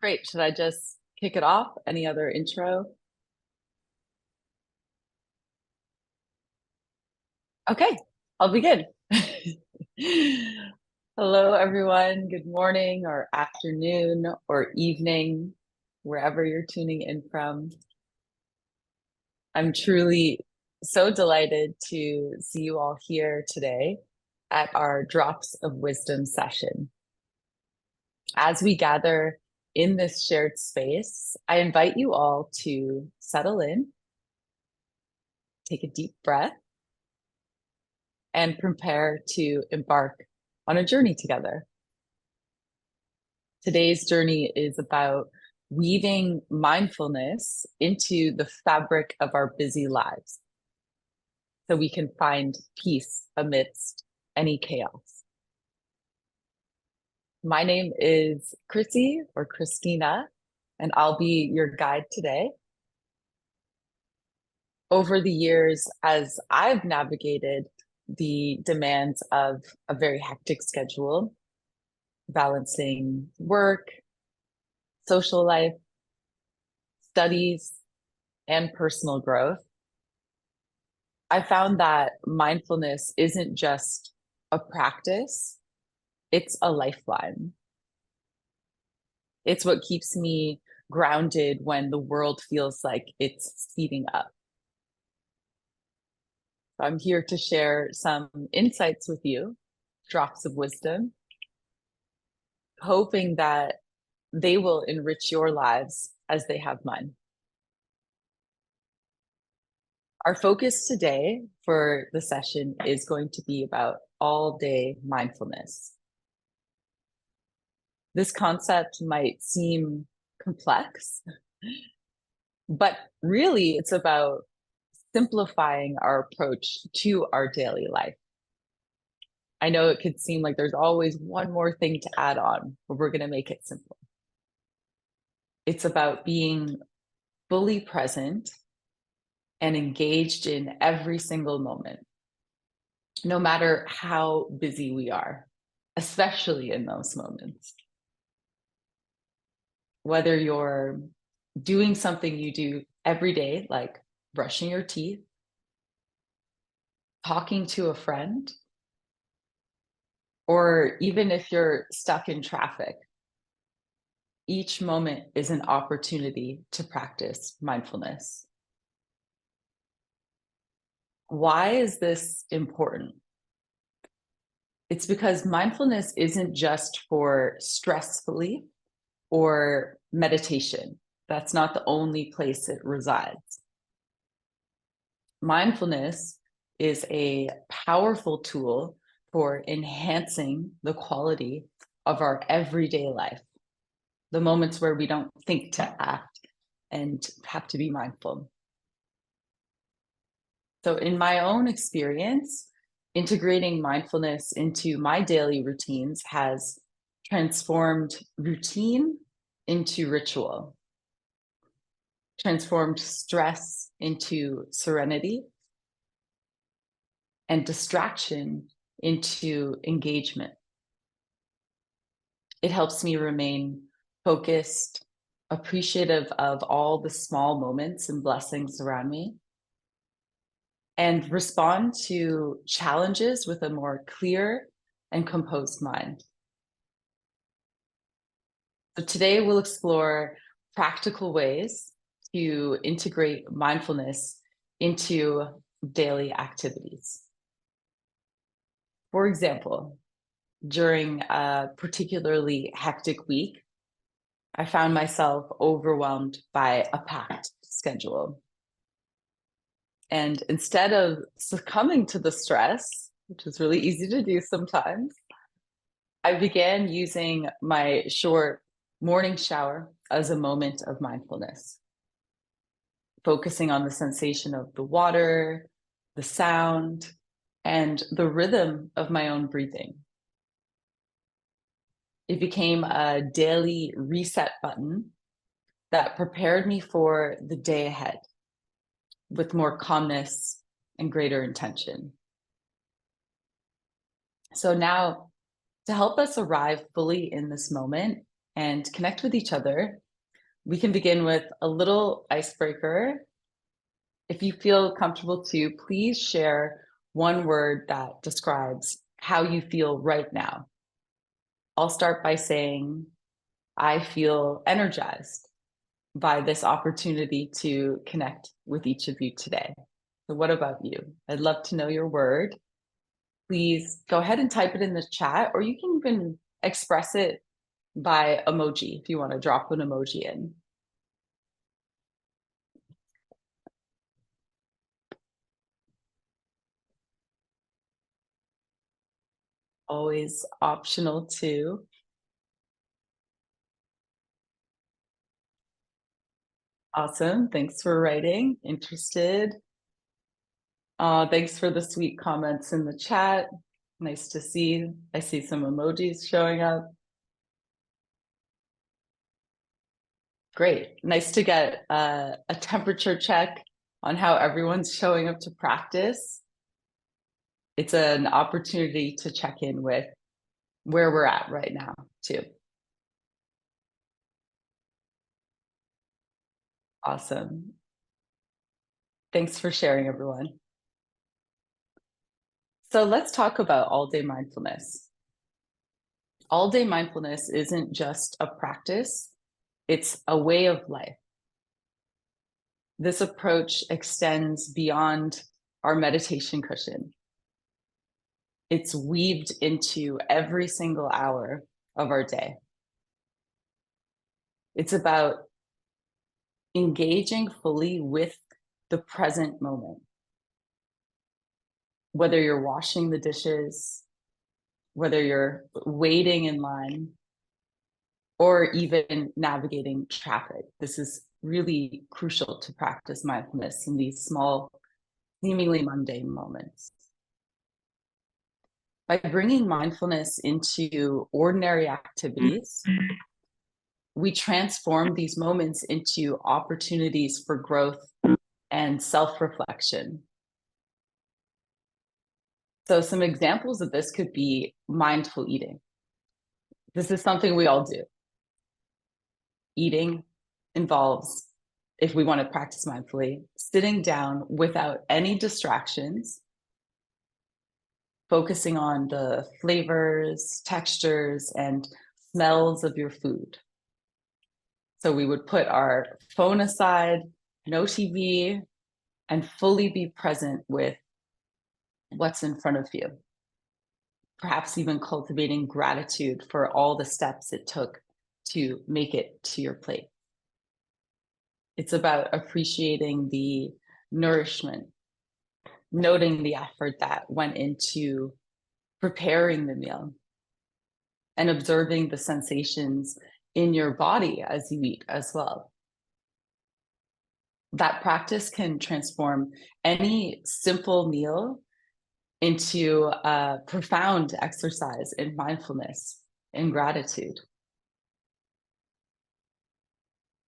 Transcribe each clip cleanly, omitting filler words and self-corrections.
Great. Should I just kick it off? Any other intro? Okay, I'll begin. Hello, everyone. Good morning or afternoon or evening, wherever you're tuning in from. I'm truly so delighted to see you all here today at our Drops of Wisdom session. As we gather in this shared space, I invite you all to settle in, take a deep breath, and prepare to embark on a journey together. Today's journey is about weaving mindfulness into the fabric of our busy lives so we can find peace amidst any chaos. My name is Chrissy or Christina, and I'll be your guide today. Over the years, as I've navigated the demands of a very hectic schedule, balancing work, social life, studies, and personal growth, I found that mindfulness isn't just a practice, it's a lifeline. It's what keeps me grounded when the world feels like it's speeding up. I'm here to share some insights with you, drops of wisdom, hoping that they will enrich your lives as they have mine. Our focus today for the session is going to be about all-day mindfulness. This concept might seem complex, but really it's about simplifying our approach to our daily life. I know it could seem like there's always one more thing to add on, but we're going to make it simple. It's about being fully present and engaged in every single moment, no matter how busy we are, especially in those moments. Whether you're doing something you do every day, like brushing your teeth, talking to a friend, or even if you're stuck in traffic, each moment is an opportunity to practice mindfulness. Why is this important? It's because mindfulness isn't just for stress relief or meditation. That's not the only place it resides. Mindfulness is a powerful tool for enhancing the quality of our everyday life, the moments where we don't think to act and have to be mindful. So in my own experience, integrating mindfulness into my daily routines has transformed routine into ritual, transformed stress into serenity, and distraction into engagement. It helps me remain focused, appreciative of all the small moments and blessings around me, and respond to challenges with a more clear and composed mind. So today we'll explore practical ways to integrate mindfulness into daily activities. For example, during a particularly hectic week, I found myself overwhelmed by a packed schedule. And instead of succumbing to the stress, which is really easy to do sometimes, I began using my short morning shower as a moment of mindfulness, focusing on the sensation of the water, the sound, and the rhythm of my own breathing. It became a daily reset button that prepared me for the day ahead with more calmness and greater intention. So now, to help us arrive fully in this moment, and connect with each other, we can begin with a little icebreaker. If you feel comfortable to, please share one word that describes how you feel right now. I'll start by saying, I feel energized by this opportunity to connect with each of you today. So what about you? I'd love to know your word. Please go ahead and type it in the chat, or you can even express it by emoji if you want to drop an emoji in. Always optional too. Awesome. Thanks for writing. Interested. Thanks for the sweet comments in the chat. Nice to see. I see some emojis showing up. Great. Nice to get a temperature check on how everyone's showing up to practice. It's an opportunity to check in with where we're at right now, too. Awesome. Thanks for sharing, everyone. So let's talk about all-day mindfulness. All-day mindfulness isn't just a practice, it's a way of life. This approach extends beyond our meditation cushion. It's weaved into every single hour of our day. It's about engaging fully with the present moment. Whether you're washing the dishes, whether you're waiting in line, or even navigating traffic, this is really crucial to practice mindfulness in these small, seemingly mundane moments. By bringing mindfulness into ordinary activities, we transform these moments into opportunities for growth and self-reflection. So some examples of this could be mindful eating. This is something we all do. Eating involves, if we want to practice mindfully, sitting down without any distractions, focusing on the flavors, textures, and smells of your food. So we would put our phone aside, no TV, and fully be present with what's in front of you. Perhaps even cultivating gratitude for all the steps it took to make it to your plate. It's about appreciating the nourishment, noting the effort that went into preparing the meal, and observing the sensations in your body as you eat as well. That practice can transform any simple meal into a profound exercise in mindfulness and gratitude.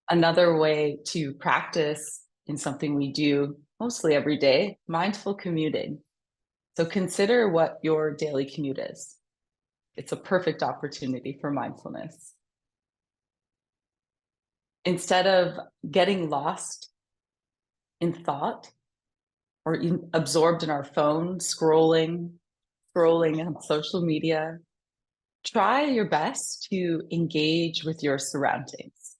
Another way to practice in something we do mostly every day, mindful commuting. So consider what your daily commute is. It's a perfect opportunity for mindfulness. Instead of getting lost in thought or absorbed in our phone, scrolling on social media, try your best to engage with your surroundings.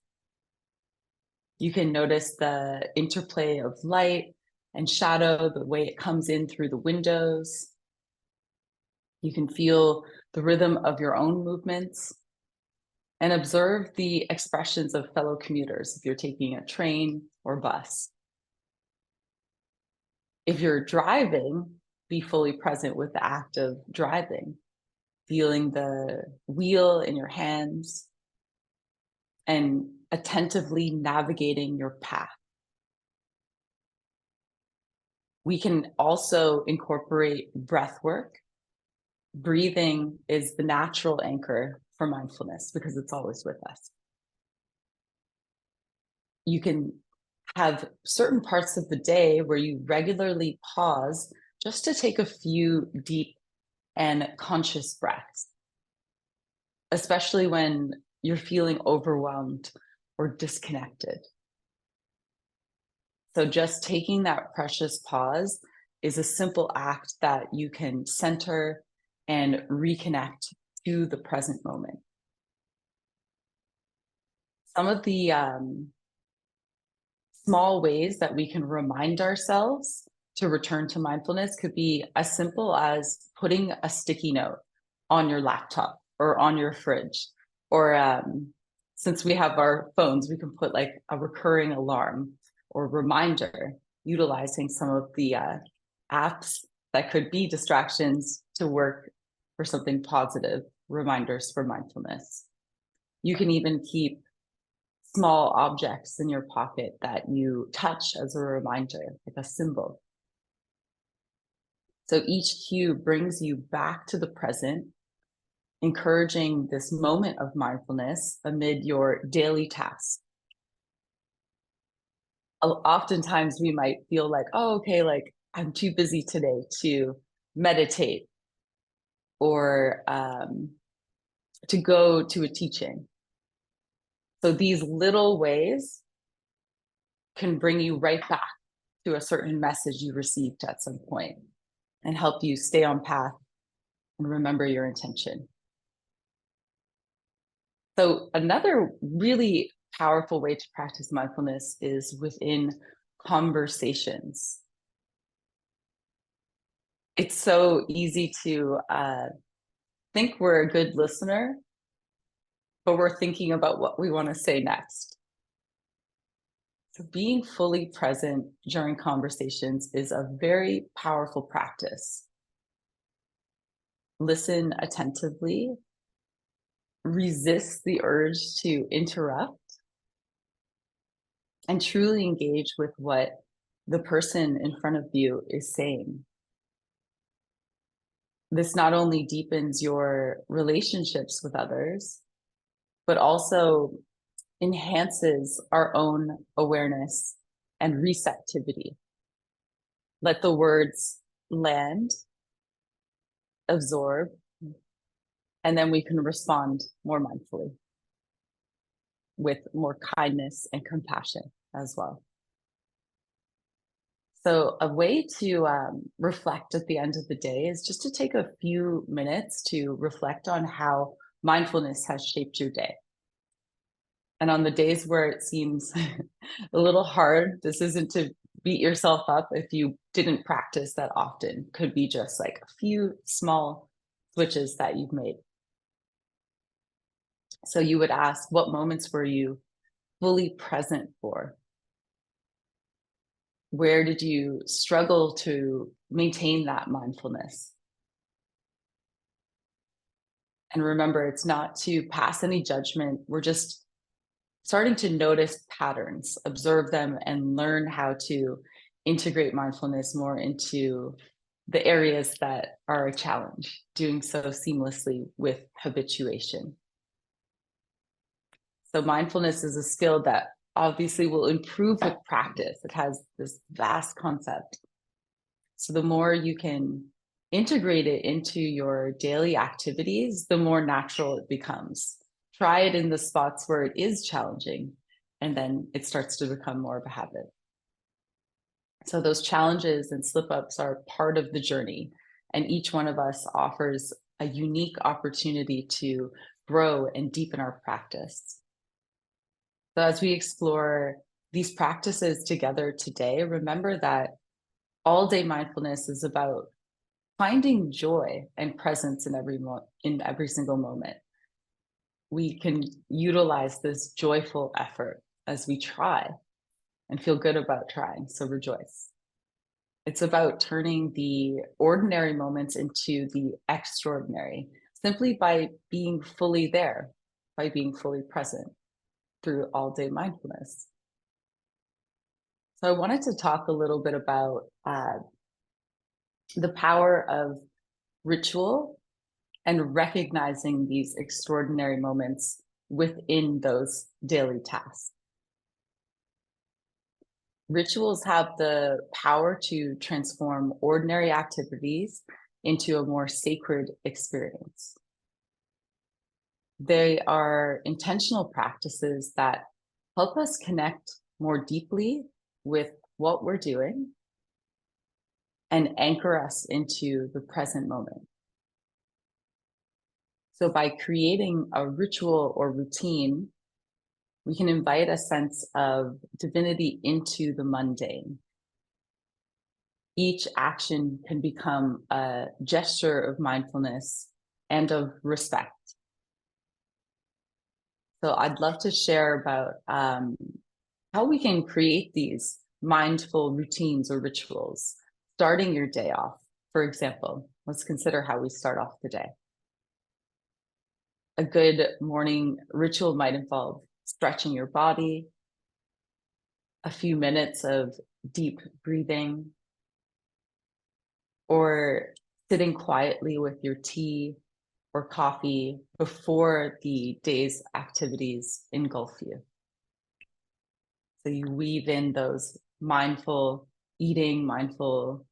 You can notice the interplay of light and shadow, the way it comes in through the windows. You can feel the rhythm of your own movements and observe the expressions of fellow commuters if you're taking a train or bus. If you're driving, be fully present with the act of driving, feeling the wheel in your hands and attentively navigating your path. We can also incorporate breath work. Breathing is the natural anchor for mindfulness because it's always with us. You can have certain parts of the day where you regularly pause just to take a few deep and conscious breaths, especially when you're feeling overwhelmed or disconnected. So just taking that precious pause is a simple act that you can center and reconnect to the present moment. Some of the small ways that we can remind ourselves to return to mindfulness could be as simple as putting a sticky note on your laptop or on your fridge. Or since we have our phones, we can put like a recurring alarm or reminder, utilizing some of the apps that could be distractions to work for something positive, reminders for mindfulness. You can even keep small objects in your pocket that you touch as a reminder, like a symbol. So each cue brings you back to the present, encouraging this moment of mindfulness amid your daily tasks. Oftentimes we might feel like, oh, okay, like I'm too busy today to meditate or to go to a teaching. So these little ways can bring you right back to a certain message you received at some point and help you stay on path and remember your intention. So another really powerful way to practice mindfulness is within conversations. It's so easy to think we're a good listener, but we're thinking about what we want to say next. So being fully present during conversations is a very powerful practice. Listen attentively, resist the urge to interrupt, and truly engage with what the person in front of you is saying. This not only deepens your relationships with others, but also enhances our own awareness and receptivity. Let the words land, absorb, and then we can respond more mindfully with more kindness and compassion as well. So a way to reflect at the end of the day is just to take a few minutes to reflect on how mindfulness has shaped your day. And on the days where it seems a little hard, this isn't to beat yourself up if you didn't practice that often. Could be just like a few small switches that you've made. So you would ask, what moments were you fully present for? Where did you struggle to maintain that mindfulness? And remember, it's not to pass any judgment. We're just starting to notice patterns, observe them, and learn how to integrate mindfulness more into the areas that are a challenge, doing so seamlessly with habituation. So mindfulness is a skill that obviously will improve with practice. It has this vast concept. So the more you can integrate it into your daily activities, the more natural it becomes. Try it in the spots where it is challenging, and then it starts to become more of a habit. So those challenges and slip-ups are part of the journey, and each one of us offers a unique opportunity to grow and deepen our practice. So as we explore these practices together today, remember that all-day mindfulness is about finding joy and presence in every single moment. We can utilize this joyful effort as we try and feel good about trying, so rejoice. It's about turning the ordinary moments into the extraordinary, simply by being fully there, by being fully present through all-day mindfulness. So I wanted to talk a little bit about the power of ritual and recognizing these extraordinary moments within those daily tasks. Rituals have the power to transform ordinary activities into a more sacred experience. They are intentional practices that help us connect more deeply with what we're doing and anchor us into the present moment. So by creating a ritual or routine, we can invite a sense of divinity into the mundane. Each action can become a gesture of mindfulness and of respect. So I'd love to share about how we can create these mindful routines or rituals, starting your day off. For example, let's consider how we start off the day. A good morning ritual might involve stretching your body, a few minutes of deep breathing, or sitting quietly with your tea or coffee before the day's activities engulf you. So you weave in those mindful eating, mindful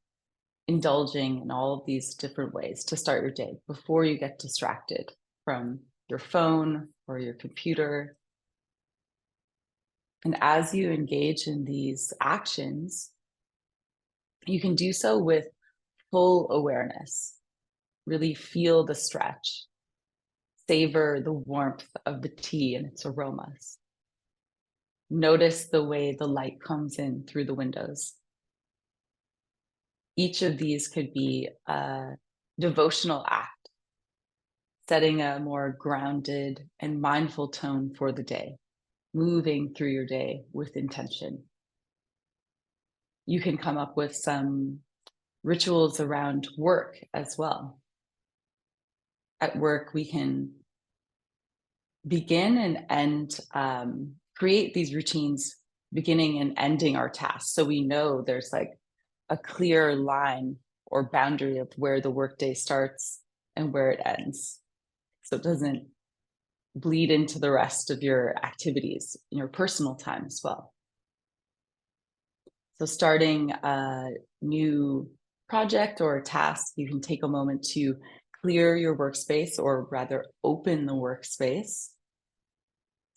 indulging in all of these different ways to start your day before you get distracted from your phone or your computer. And as you engage in these actions, you can do so with full awareness. Really feel the stretch, savor the warmth of the tea and its aromas. Notice the way the light comes in through the windows. Each of these could be a devotional act, setting a more grounded and mindful tone for the day, moving through your day with intention. You can come up with some rituals around work as well. At work, we can begin and end, create these routines beginning and ending our tasks. So we know there's like a clear line or boundary of where the workday starts and where it ends. So it doesn't bleed into the rest of your activities in your personal time as well. So starting a new project or a task, you can take a moment to clear your workspace, or rather open the workspace,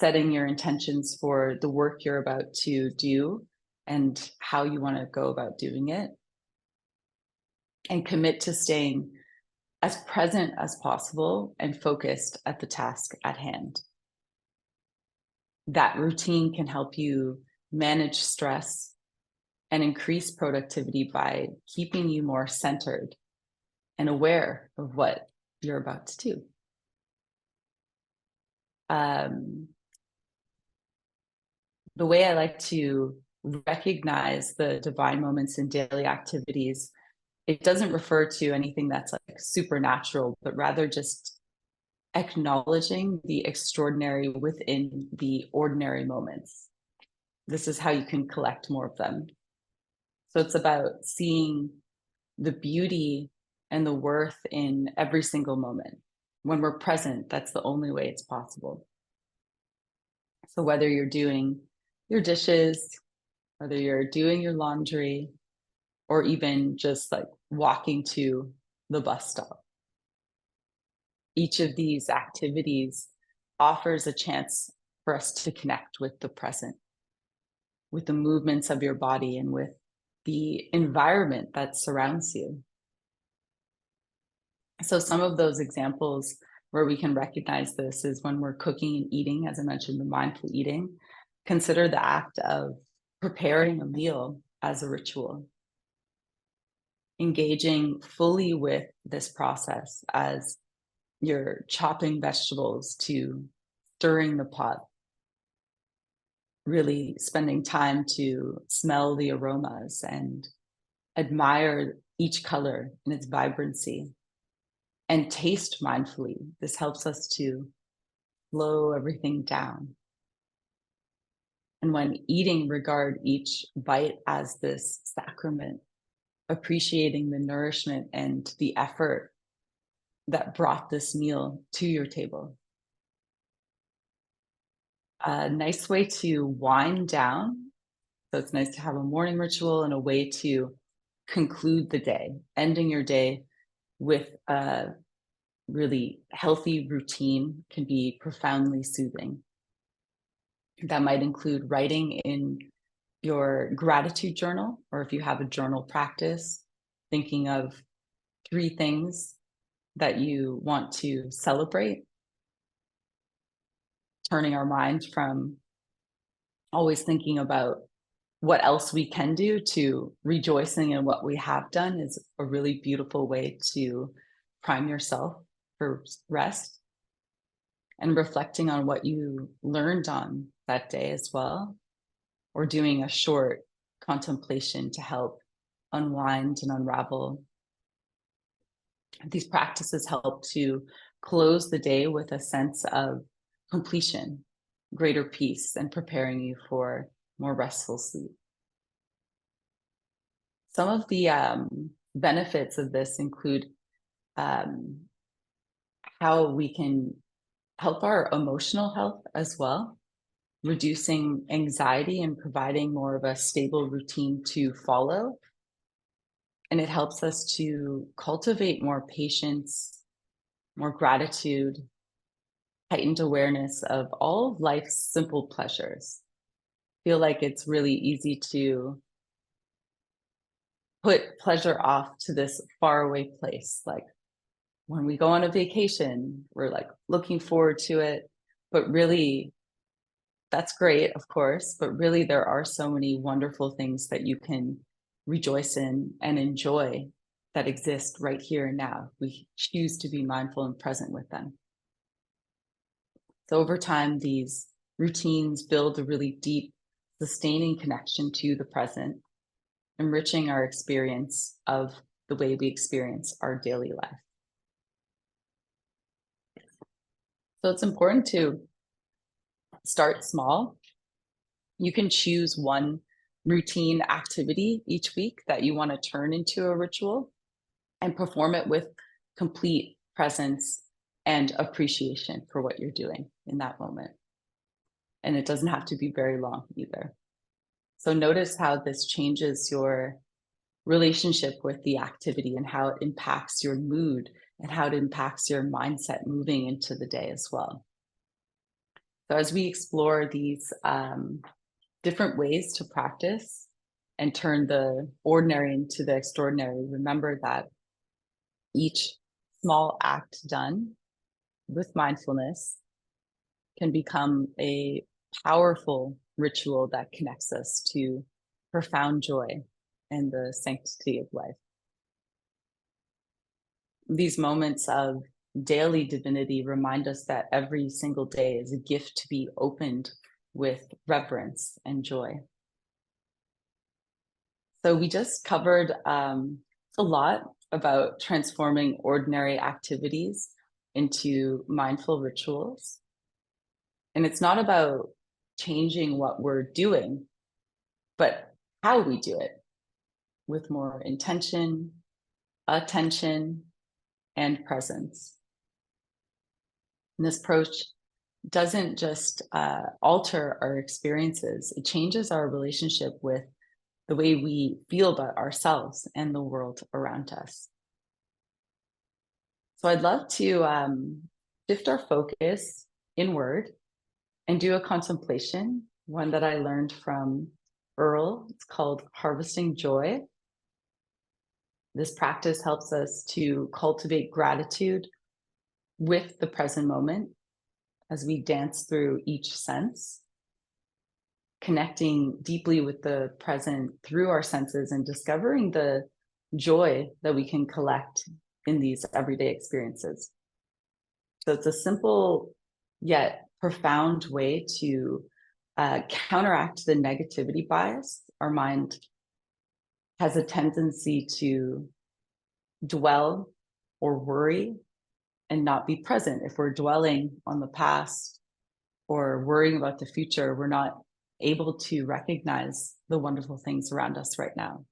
setting your intentions for the work you're about to do and how you want to go about doing it, and commit to staying as present as possible and focused at the task at hand. That routine can help you manage stress and increase productivity by keeping you more centered and aware of what you're about to do. The way I like to recognize the divine moments in daily activities, it doesn't refer to anything that's like supernatural, but rather just acknowledging the extraordinary within the ordinary moments. This is how you can collect more of them. So it's about seeing the beauty and the worth in every single moment. When we're present, that's the only way it's possible. So whether you're doing your dishes, whether you're doing your laundry, or even just like walking to the bus stop, each of these activities offers a chance for us to connect with the present, with the movements of your body and with the environment that surrounds you. So some of those examples where we can recognize this is when we're cooking and eating, as I mentioned, the mindful eating. Consider the act of preparing a meal as a ritual. Engaging fully with this process as you're chopping vegetables to stirring the pot. Really spending time to smell the aromas and admire each color in its vibrancy, and taste mindfully. This helps us to slow everything down. And when eating, regard each bite as this sacrament, appreciating the nourishment and the effort that brought this meal to your table. A nice way to wind down. So it's nice to have a morning ritual and a way to conclude the day, ending your day with a really healthy routine can be profoundly soothing. That might include writing in your gratitude journal, or if you have a journal practice, thinking of 3 things that you want to celebrate, turning our mind from always thinking about what else we can do to rejoicing in what we have done is a really beautiful way to prime yourself for rest, and reflecting on what you learned on that day as well, or doing a short contemplation to help unwind and unravel. These practices help to close the day with a sense of completion, greater peace, and preparing you for more restful sleep. Some of the benefits of this include how we can help our emotional health as well, reducing anxiety and providing more of a stable routine to follow. And it helps us to cultivate more patience, more gratitude, heightened awareness of all of life's simple pleasures. I feel like it's really easy to put pleasure off to this faraway place. Like when we go on a vacation, we're like looking forward to it, but really that's great, of course, but really there are so many wonderful things that you can rejoice in and enjoy that exist right here and now. We choose to be mindful and present with them. So over time, these routines build a really deep, sustaining connection to the present, enriching our experience of the way we experience our daily life. So it's important to start small. You can choose one routine activity each week that you want to turn into a ritual and perform it with complete presence and appreciation for what you're doing in that moment. And it doesn't have to be very long either. So notice how this changes your relationship with the activity and how it impacts your mood and how it impacts your mindset moving into the day as well. So as we explore these different ways to practice and turn the ordinary into the extraordinary, remember that each small act done with mindfulness can become a powerful ritual that connects us to profound joy and the sanctity of life. These moments of daily divinity remind us that every single day is a gift to be opened with reverence and joy. So we just covered a lot about transforming ordinary activities into mindful rituals. And it's not about changing what we're doing, but how we do it with more intention, attention, and presence. And this approach doesn't just alter our experiences, it changes our relationship with the way we feel about ourselves and the world around us. So I'd love to shift our focus inward and do a contemplation, one that I learned from Earl. It's called Harvesting Joy. This practice helps us to cultivate gratitude with the present moment as we dance through each sense, connecting deeply with the present through our senses and discovering the joy that we can collect in these everyday experiences. So it's a simple yet profound way to counteract the negativity bias. Our mind has a tendency to dwell or worry and not be present. If we're dwelling on the past or worrying about the future, we're not able to recognize the wonderful things around us right now.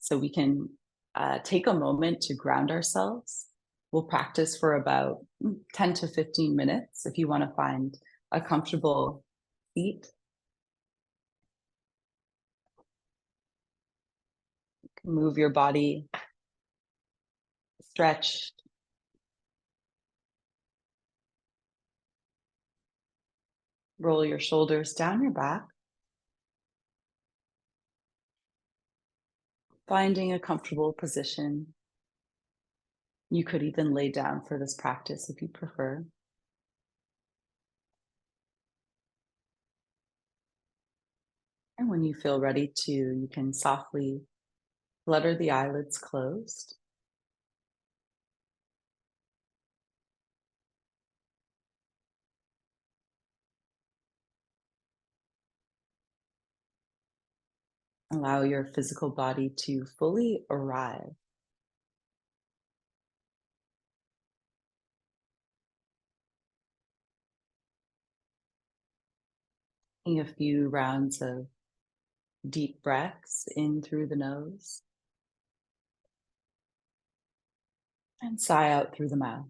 So we can take a moment to ground ourselves. We'll practice for about 10 to 15 minutes if you want to find a comfortable seat. Move your body, stretch, Roll your shoulders down your back, finding a comfortable position. You could even lay down for this practice if you prefer. And when you feel ready to, you can softly flutter the eyelids closed. Allow your physical body to fully arrive. Taking a few rounds of deep breaths in through the nose and sigh out through the mouth.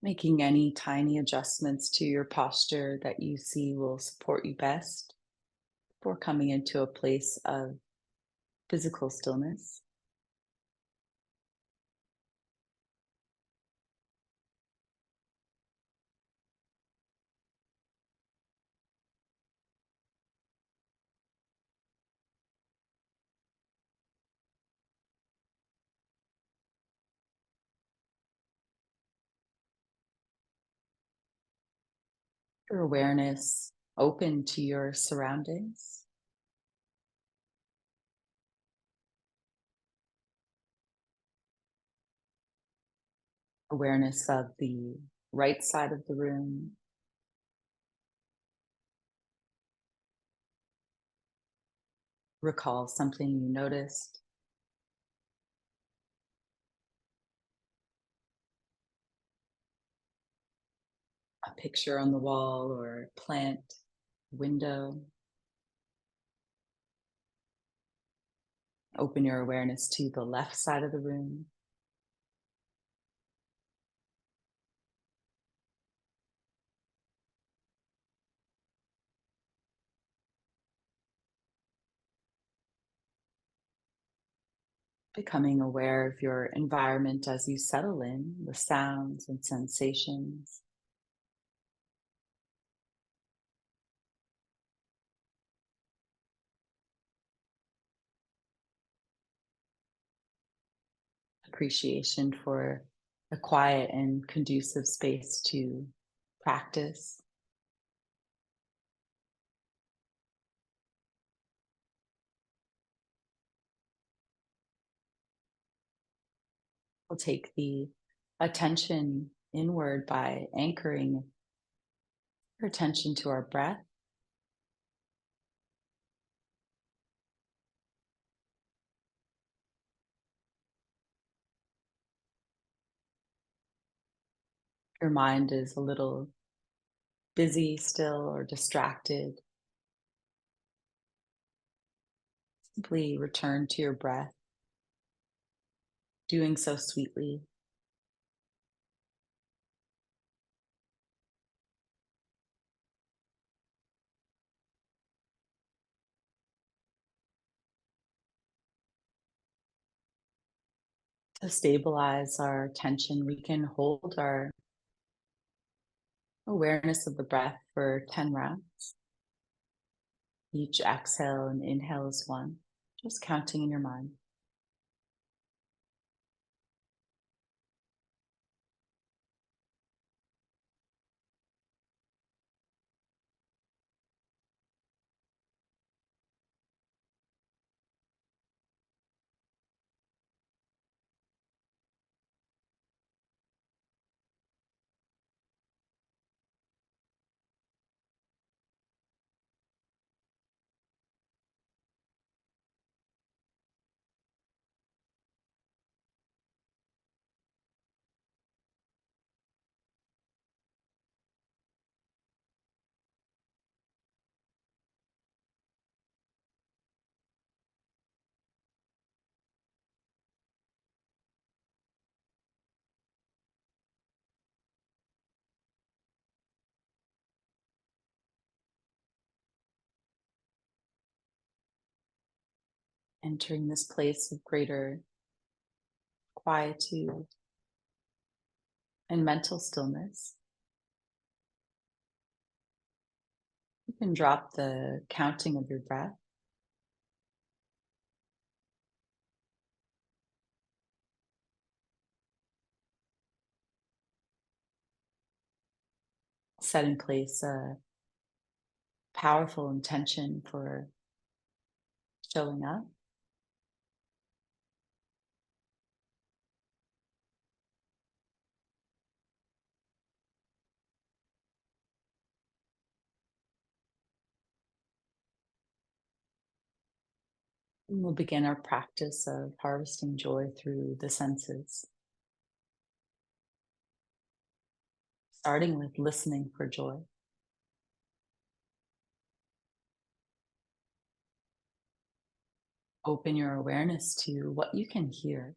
Making any tiny adjustments to your posture that you see will support you best before coming into a place of physical stillness. Your awareness open to your surroundings, awareness of the right side of the room. Recall something you noticed, a picture on the wall or a plant, window. Open your awareness to the left side of the room. Becoming aware of your environment as you settle in, the sounds and sensations. Appreciation for a quiet and conducive space to practice. We'll take the attention inward by anchoring our attention to our breath. Your mind is a little busy still or distracted. Simply return to your breath, doing so sweetly. To stabilize our attention, we can hold our awareness of the breath for 10 rounds. Each exhale and inhale is one, just counting in your mind. entering this place of greater quietude and mental stillness. You can drop the counting of your breath. Set in place a powerful intention for showing up. And we'll begin our practice of harvesting joy through the senses, starting with listening for joy. Open your awareness to what you can hear.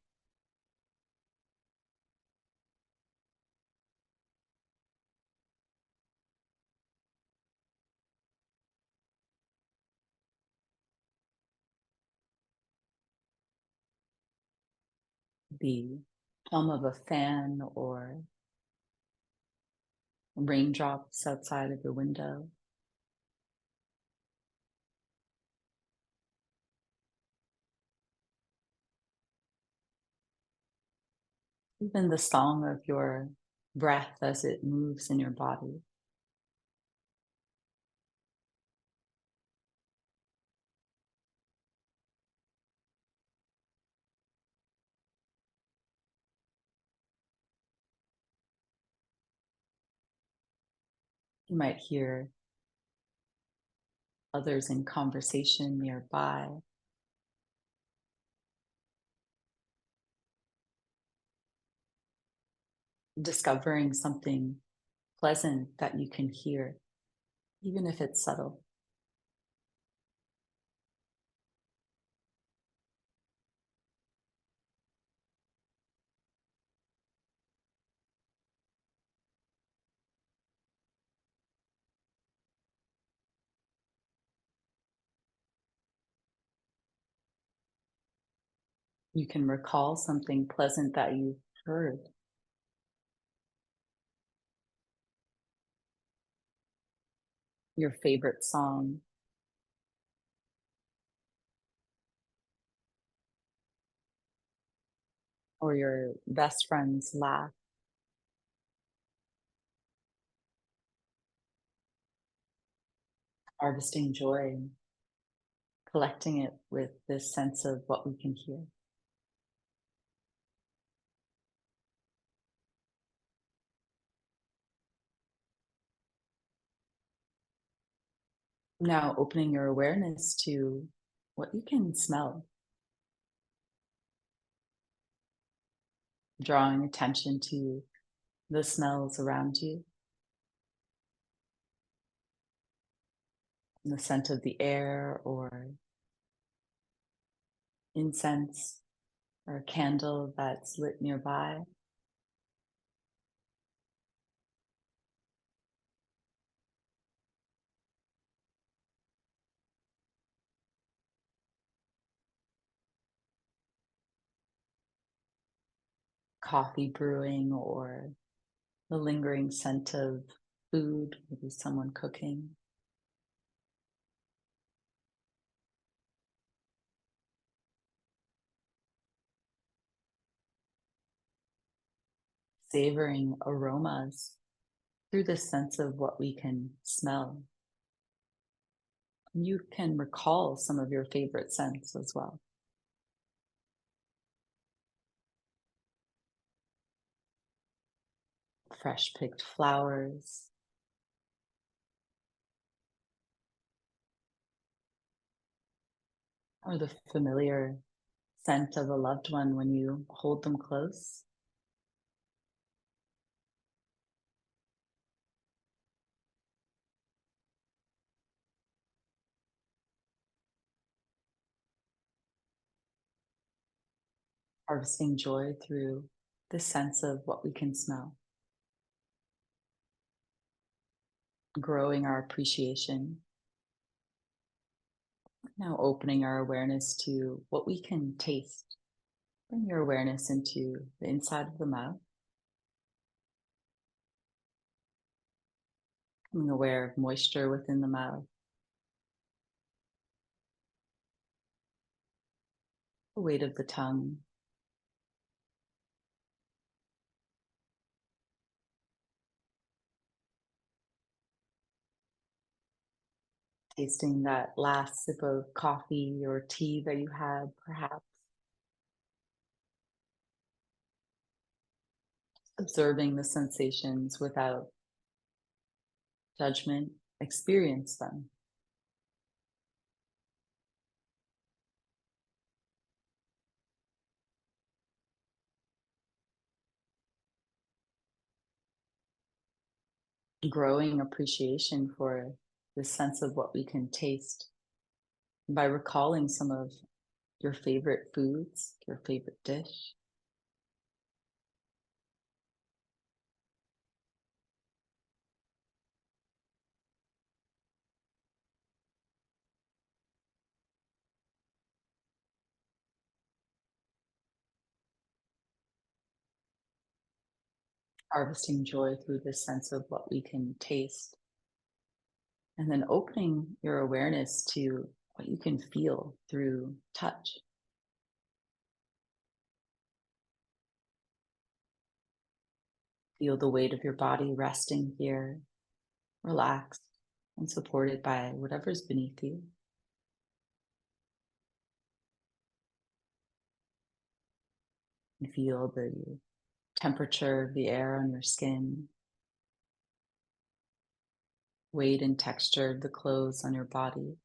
The hum of a fan or raindrops outside of your window. Even the song of your breath as it moves in your body. You might hear others in conversation nearby. Discovering something pleasant that you can hear, even if it's subtle. You can recall something pleasant that you heard. Your favorite song, or your best friend's laugh. Harvesting joy, collecting it with this sense of what we can hear. Now opening your awareness to what you can smell, drawing attention to the smells around you, the scent of the air or incense or a candle that's lit nearby. Coffee brewing or the lingering scent of food, maybe someone cooking. Savoring aromas through the sense of what we can smell. You can recall some of your favorite scents as well. Fresh picked flowers, or the familiar scent of a loved one when you hold them close. Harvesting joy through the sense of what we can smell. Growing our appreciation. Now opening our awareness to what we can taste. Bring your awareness into the inside of the mouth, becoming aware of moisture within the mouth, the weight of the tongue, tasting that last sip of coffee or tea that you had, perhaps, observing the sensations without judgment, experience them. Growing appreciation for the sense of what we can taste by recalling some of your favorite foods, your favorite dish. Harvesting joy through this sense of what we can taste, and then opening your awareness to what you can feel through touch. Feel the weight of your body resting here, relaxed and supported by whatever's beneath you. And feel the temperature of the air on your skin, weight and texture of the clothes on your body.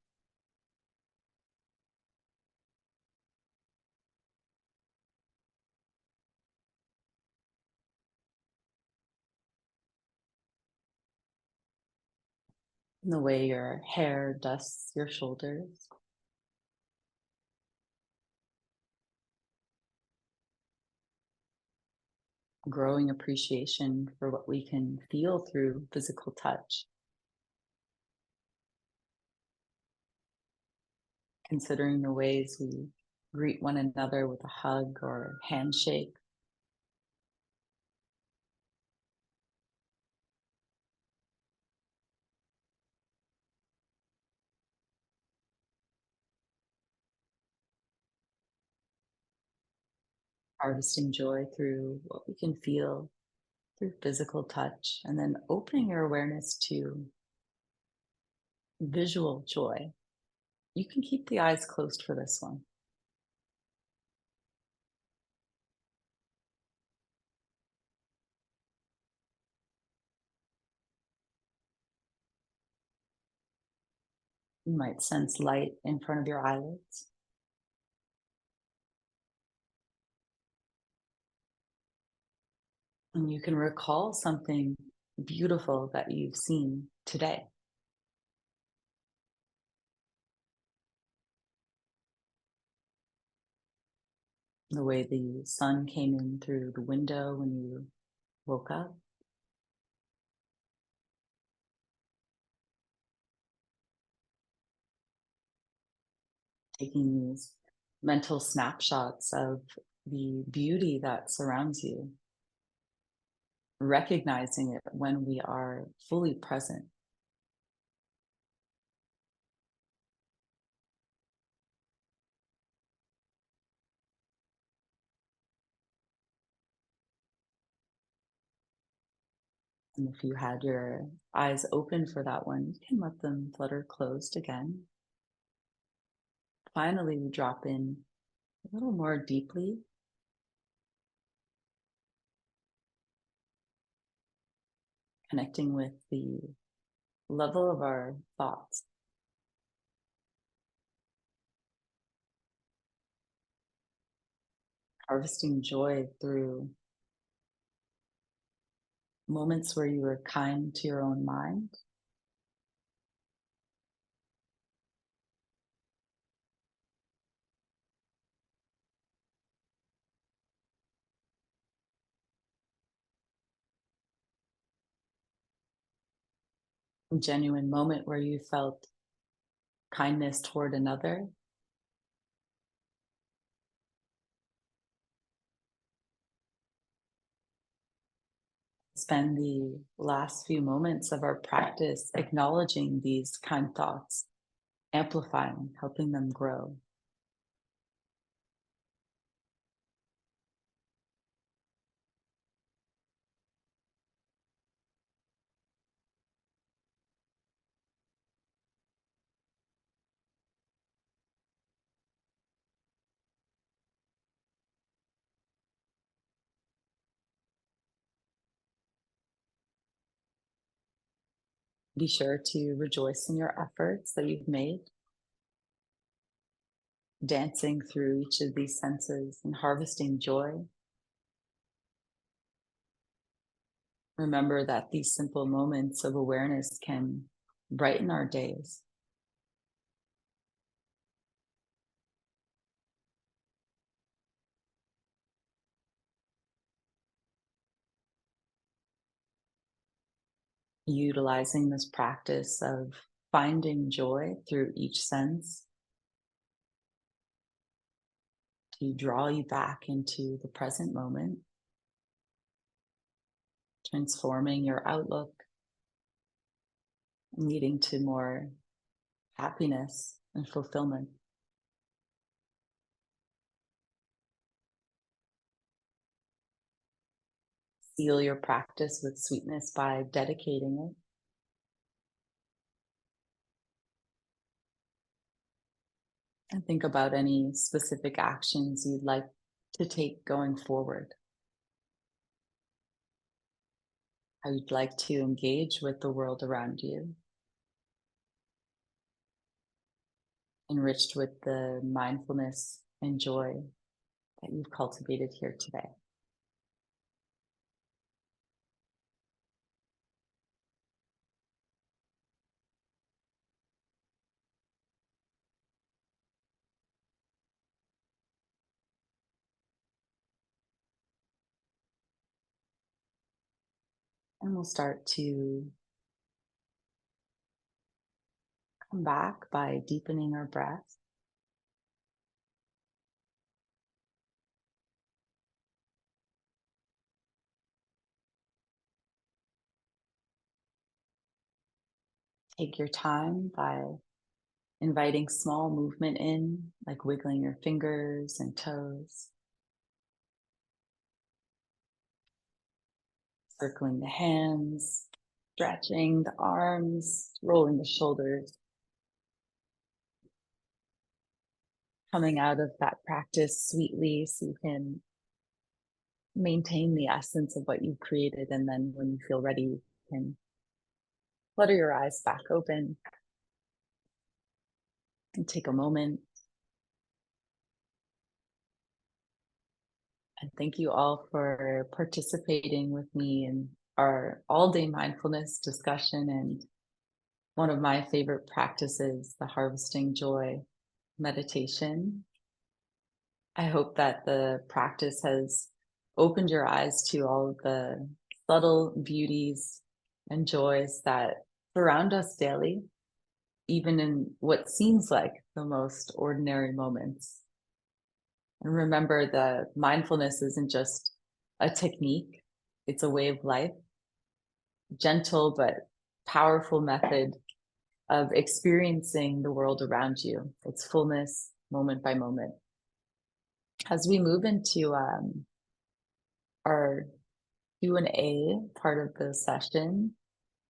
And the way your hair dusts your shoulders. Growing appreciation for what we can feel through physical touch. Considering the ways we greet one another with a hug or handshake. Harvesting joy through what we can feel through physical touch, and then opening your awareness to visual joy. You can keep the eyes closed for this one. You might sense light in front of your eyelids. And you can recall something beautiful that you've seen today. The way the sun came in through the window when you woke up. Taking these mental snapshots of the beauty that surrounds you, recognizing it when we are fully present. And if you had your eyes open for that one, you can let them flutter closed again. Finally, we drop in a little more deeply, connecting with the level of our thoughts, harvesting joy through moments where you were kind to your own mind, a genuine moment where you felt kindness toward another. Spend the last few moments of our practice acknowledging these kind thoughts, amplifying, helping them grow. Be sure to rejoice in your efforts that you've made, dancing through each of these senses and harvesting joy. Remember that these simple moments of awareness can brighten our days. Utilizing this practice of finding joy through each sense to draw you back into the present moment, transforming your outlook, leading to more happiness and fulfillment. Seal your practice with sweetness by dedicating it. And think about any specific actions you'd like to take going forward. How you'd like to engage with the world around you, enriched with the mindfulness and joy that you've cultivated here today. And we'll start to come back by deepening our breath. Take your time by inviting small movement in, like wiggling your fingers and toes, circling the hands, stretching the arms, rolling the shoulders. Coming out of that practice sweetly so you can maintain the essence of what you've created. And then when you feel ready, you can flutter your eyes back open and take a moment. And thank you all for participating with me in our all-day mindfulness discussion and one of my favorite practices, the harvesting joy meditation. I hope that the practice has opened your eyes to all of the subtle beauties and joys that surround us daily, even in what seems like the most ordinary moments. And remember, the mindfulness isn't just a technique, it's a way of life, gentle but powerful method of experiencing the world around you, its fullness, moment by moment. As we move into our Q&A part of the session,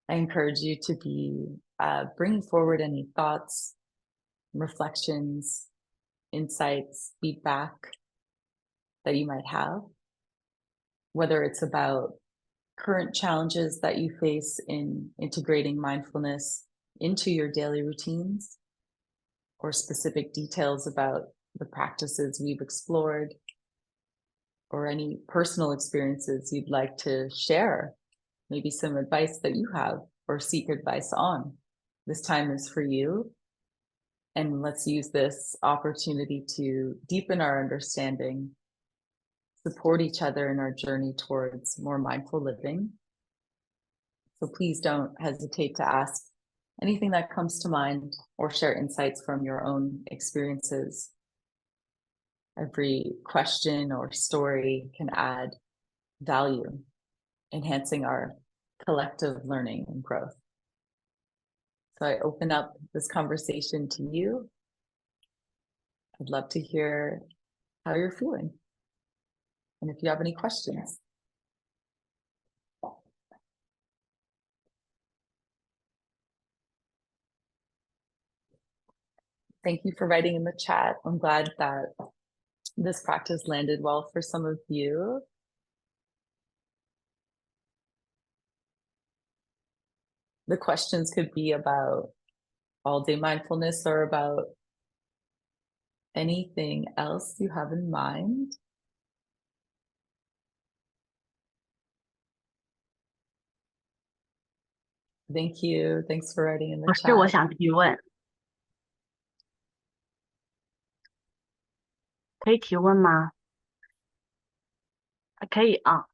I encourage you to be bringing forward any thoughts, reflections, insights, feedback that you might have, whether it's about current challenges that you face in integrating mindfulness into your daily routines, or specific details about the practices we've explored, or any personal experiences you'd like to share, maybe some advice that you have or seek advice on. This time is for you. And let's use this opportunity to deepen our understanding, support each other in our journey towards more mindful living. So please don't hesitate to ask anything that comes to mind, or share insights from your own experiences. Every question or story can add value, enhancing our collective learning and growth. So I open up this conversation to you. I'd love to hear how you're feeling, and if you have any questions. Thank you for writing in the chat. I'm glad that this practice landed well for some of you. The questions could be about all-day mindfulness or about anything else you have in mind. Thank you. Thanks for writing in the 我 chat. 想提问，可以提问吗？可以啊。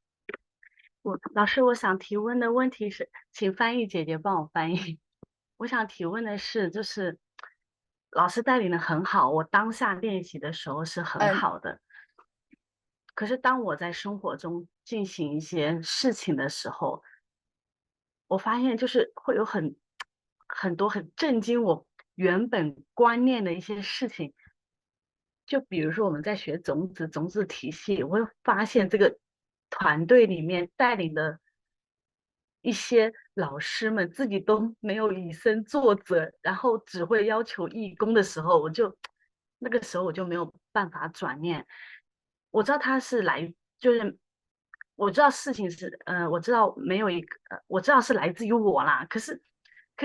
老师，我想提问的问题是，请翻译姐姐帮我翻译。我想提问的是，就是老师带领的很好，我当下练习的时候是很好的。可是当我在生活中进行一些事情的时候，我发现就是会有很多很震惊我原本观念的一些事情。就比如说我们在学种子体系，我会发现这个团队里面带领的一些老师们自己都没有以身作则，然后只会要求义工的时候，那个时候我就没有办法转念。我知道他是就是我知道事情是我知道没有一个我知道是来自于我啦，可是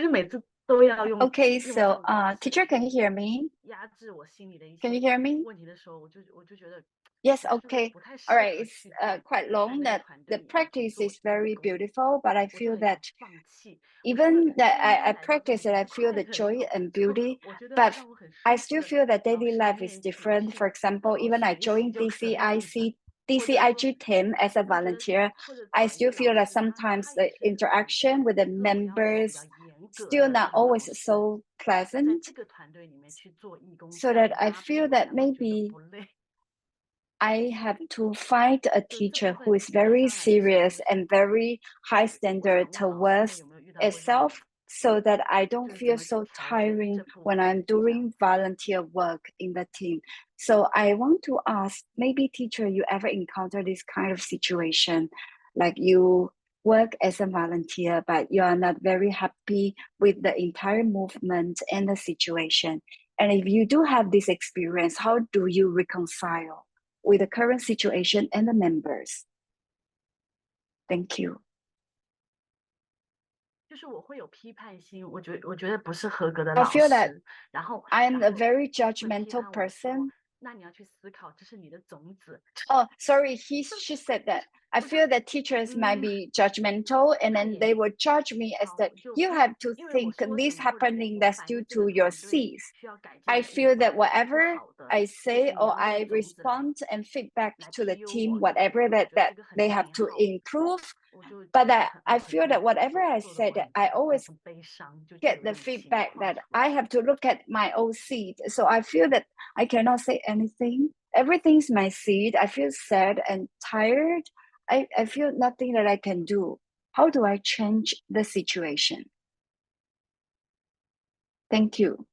每次都要用 Okay, so teacher, can you hear me? 压制我心里的一 Can you 些 hear me? 问题的时候，我就觉得 Yes, 是不是 okay. 不太适 All 合 right, it's 去在 quite long 那个 that 团队 the 里面去 practice 做 is 义 very 工， beautiful, but I 我就 feel 很想 that 放弃。我觉得 even that 今天 I 来到这 practice 里 it, 很 I feel 快 the 很 joy 好， and 就 beauty, 我觉得 but 让我很 I 舒服 still 的 feel that 老 daily 师 life is 面前 different. 去 For example, 好好 even I 学 joined 习就可以了，或者说 DCIG team as a 会觉得 volunteer. 或者 I 找一个 still 老 feel that 师，他 sometimes 也 the 是很 interaction with the 跟我要求比 members 较严格 still 的 not 这个老 always 师。 so 在 pleasant, 这个团队里面去做义工， so 这样 that 的 I 搭配 feel 我 that 反而觉得 maybe 不累。 I have to find a 对，这部 teacher who 分 is 带 very 上来的时候 serious 是 and very high 我 standard 想问老师们 towards 有没有遇到过这样的 itself so that I 就 don't 是怎 feel 么去 so 调整 tiring 这部 when 分 I'm 这样。 doing volunteer work in the team. So I want to ask, maybe teacher, you ever encounter this kind of situation, like you work as a volunteer, but you are not very happy with the entire movement and the situation. And if you do have this experience, how do you reconcile with the current situation and the members? Thank you. 就是我会有批判心，我觉得不是合格的 I 老 feel that 师，然后 I'm a very 会批 judgmental 判我说， person. 那你要去思考，这是你的种子。 Oh, sorry, she said that. I feel that teachers might be judgmental and then they will judge me as 好， that 我就 you have to 因为我 think 说什 this 么，或者 happening 我 that's 反 due 映这个 to your 团队 seeds. 需要改进 I 的地 feel that 方不 whatever 好的， I 就 say 是你 or 用那 I 个种子来 respond and feedback 来 to the PU team, 我， whatever 我觉 that 得这个很 they 内 have to 耗， improve, 我就 but 很 I feel that whatever I 做的我 said, 很 I always 很悲伤，就 get 有 the 这种情 feedback 况 that 出 I 现。 have to look at my own seed. So I feel that I cannot say anything. Everything's my seed. I feel sad and tired. I feel nothing that I can do. How do I change the situation? Thank you.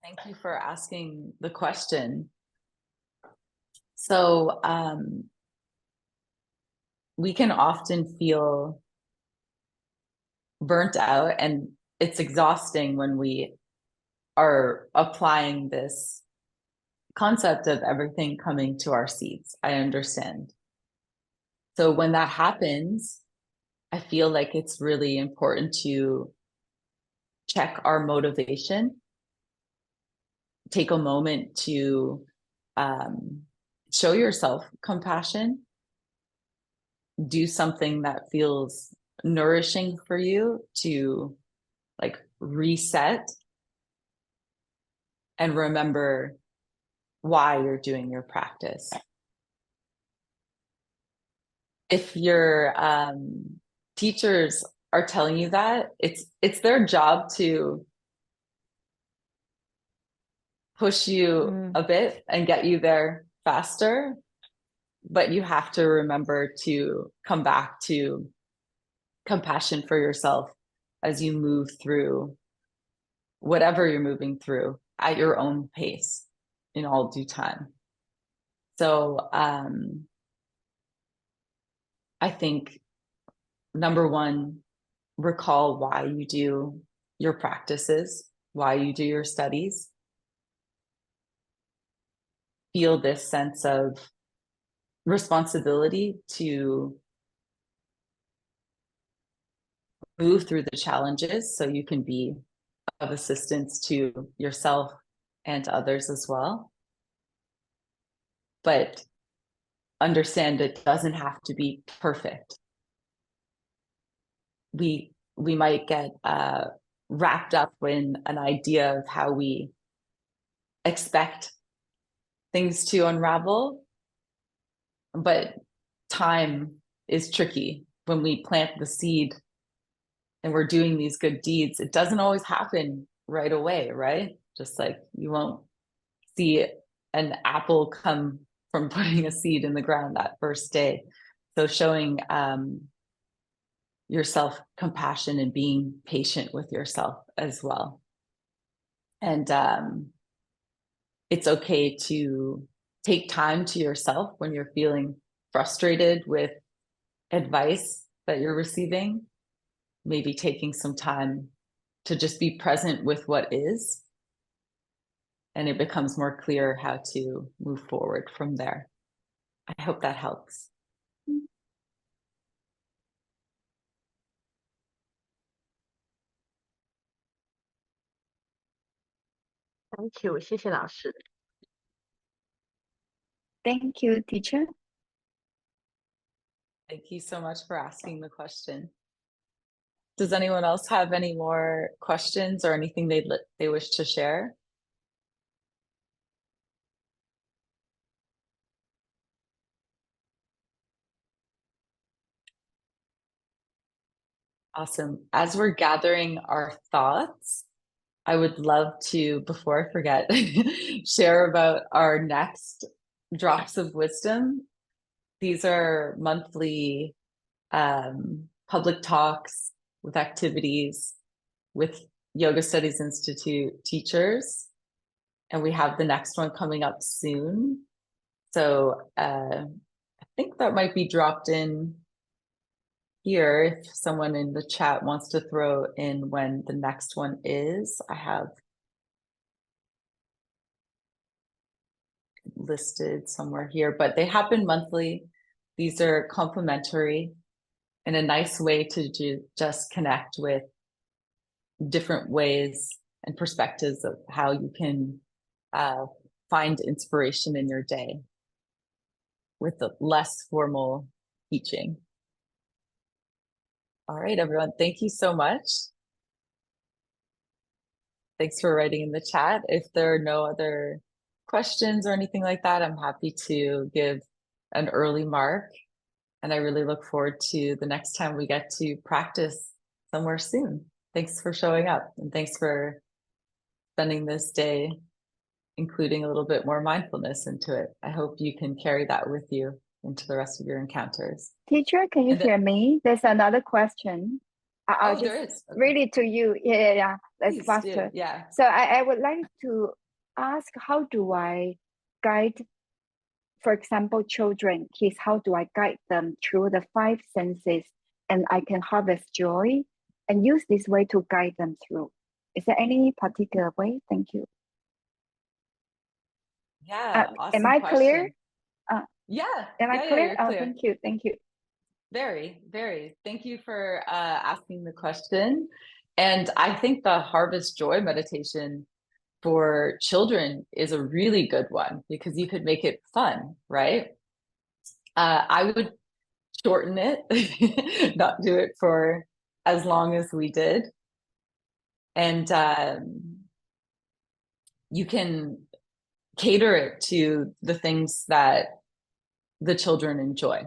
Thank you for asking the question. So we can often feel burnt out, and it's exhausting when we are applying this concept of everything coming to our seeds. I understand. So when that happens, I feel like it's really important to check our motivation, take a moment to show yourself compassion, do something that feels nourishing for you to like reset and remember why you're doing your practice. If your teachers are telling you that, it's their job to push you a bit and get you there faster. But you have to remember to come back to compassion for yourself as you move through whatever you're moving through at your own pace in all due time. So I think, number one, recall why you do your practices, why you do your studies. Feel this sense of responsibility to move through the challenges so you can be of assistance to yourself and others as well. But understand it doesn't have to be perfect. We might get wrapped up in an idea of how we expect things to unravel, but time is tricky. When we plant the seed and we're doing these good deeds, it doesn't always happen right away, right? Just like you won't see an apple come from putting a seed in the ground that first day. So showing yourself compassion and being patient with yourself as well. And it's okay to take time to yourself when you're feeling frustrated with advice that you're receiving. Maybe taking some time to just be present with what is, and it becomes more clear how to move forward from there. I hope that helps. Thank you，谢谢老师。 Thank you, teacher. Thank you so much for asking the question. Does anyone else have any more questions or anything they wish to share? Awesome. As we're gathering our thoughts, I would love to, before I forget, share about our next Drops of Wisdom. These are monthly public talks with activities with Yoga Studies Institute teachers. And we have the next one coming up soon. So I think that might be dropped in here if someone in the chat wants to throw in when the next one is. I have listed somewhere here, but they happen monthly. These are complimentary and a nice way to just connect with different ways and perspectives of how you can find inspiration in your day with the less formal teaching. All right, everyone, thank you so much. Thanks for writing in the chat. If there are no other questions or anything like that, I'm happy to give an early mark. And I really look forward to the next time we get to practice somewhere soon. Thanks for showing up, and thanks for spending this day including a little bit more mindfulness into it. I hope you can carry that with you into the rest of your encounters. Teacher, can you hear me? There's another question. I'll just there is. Okay. read it to you. Yeah. That's Please faster. do. Yeah. So I would like to ask, how do I guide, for example, children, kids, how do I guide them through the 5 senses, and I can harvest joy and use this way to guide them through? Is there any particular way? Thank you. Yeah. Awesome am I question. clear? Yeah. Am I clear? You're Oh, clear. thank you. Thank you. Very, very. Thank you for asking the question. And I think the harvest joy meditation for children is a really good one because you could make it fun, right? I would shorten it, not do it for as long as we did. And you can cater it to the things that the children enjoy.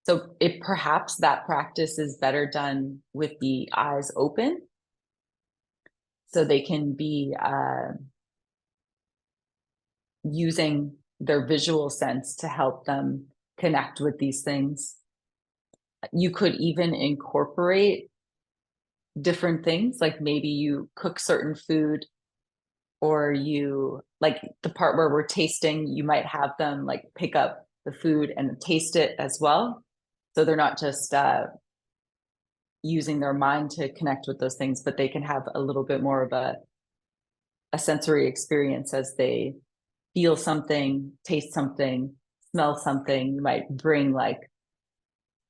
So perhaps that practice is better done with the eyes open, so they can be using their visual sense to help them connect with these things. You could even incorporate different things, like maybe you cook certain food, or you, like the part where we're tasting, you might have them like pick up the food and taste it as well. So they're not just using their mind to connect with those things, but they can have a little bit more of a sensory experience as they feel something, taste something, smell something. You might bring like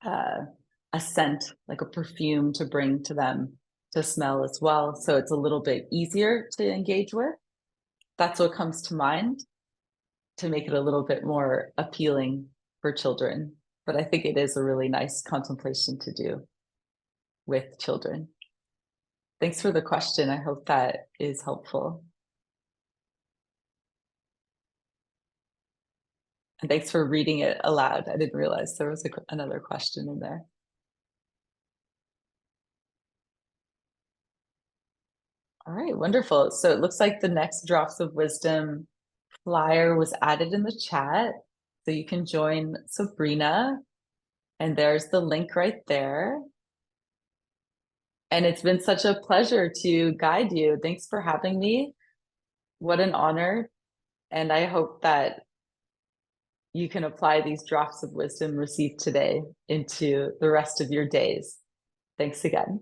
a scent, like a perfume, to bring to them to smell as well. So it's a little bit easier to engage with. That's what comes to mind, to make it a little bit more appealing for children. But I think it is a really nice contemplation to do with children. Thanks for the question. I hope that is helpful. And thanks for reading it aloud. I didn't realize there was another question in there. All right, wonderful. So it looks like the next Drops of Wisdom flyer was added in the chat. So you can join Sabrina, and there's the link right there. And it's been such a pleasure to guide you. Thanks for having me. What an honor. And I hope that you can apply these drops of wisdom received today into the rest of your days. Thanks again.